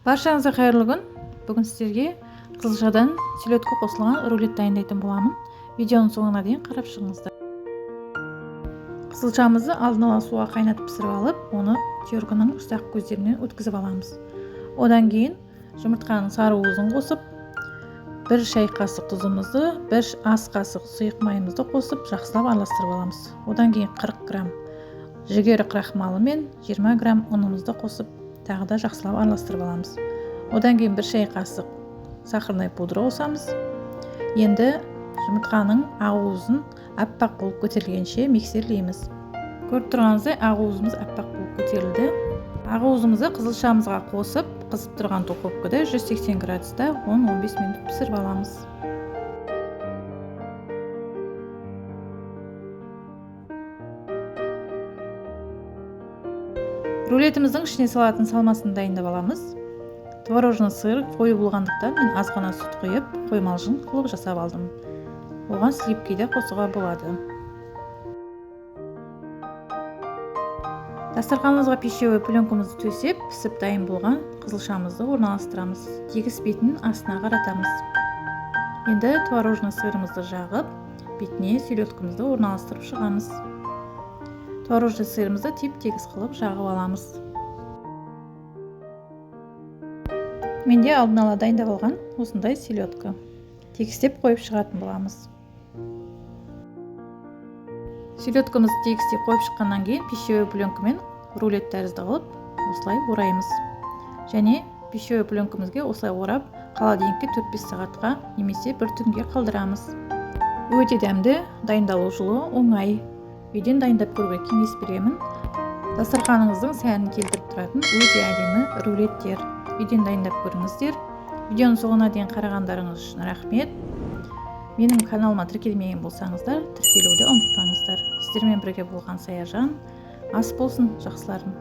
Баршаңызға қайырлы күн. Бүгін сіздерге қызылшадан селедка қосылған рулет дайындайтын боламын. Видеоның соңына дейін қарап шығыңыздар. Қызылшамызды алдын ала суға қайнатып пісіріп алып, оны терканың ұсақ көздерінен өткізіп аламыз. Одан кейін жұмыртқаның сары уызын қосып, 1 шай қасық тұзымызды, 1 ас қасық сұйық майымызды қосып, жақсылап араластырып аламыз. Одан кейін 40 грамм жүгері крахмалы мен 20 грамм ұнымызды қосып, тағы да жақсылап араластырып аламыз. Одан кейін 1 шай қасық сахарный пудра қосамыз. Енді жұмыртқаның ақуызын аппақ болып көтерілгенше миксерлейміз. Көріп тұрғаныңыздай ақуызымыз аппақ болып көтерілді. Ақуызымызды қызылшамызға қосып, қызып тұрған духовкада 180 градуста 10-15 минут пісіріп аламыз. Рулетіміздің ішіне салатын салмасын дайындап аламыз. Творожный сыр қою болғандықтан мен аз ғана сүт құйып, қоймалжың қылып жасап алдым. Оған сливки де қосуға болады. Дастарханымызға пищевой пленкамызды төсеп, пісіп дайын болған қызылшамызды орналастырамыз. Тегіс бетін астына қаратамыз. Енді творожный сырымызды жағып, бетіне селедкамызды орналастырып шығамыз. Творожный сырымызды теп-тегіс қылып жағып аламыз. Менде алдын ала дайындап алған осындай селедка. Тегістеп қойып шығатын боламыз. Селедкамызды тегістеп қойып шыққаннан кейін пищевой пленкамен рулет тәрізді қылып, осылай ораймыз. Және пищевой пленкамызге осылай орап, холодильникке 4-5 сағатқа немесе 1 түнге қалдырамыз. Өте дәмді, дайындалу жолы оңай. Үйден дайындап көруге кеңес беремін. Дастарханыңыздың сәнін келтіріп тұратын өте әдемі рулеттер. Үйден дайындап көріңіздер. Видеоның соңына дейін қарағандарыңыз үшін рахмет. Менің каналыма тіркелмеген болсаңыздар, тіркелуді ұмытпаңыздар. Сіздермен бірге болған Саяжан. Ас болсын, жақсыларым.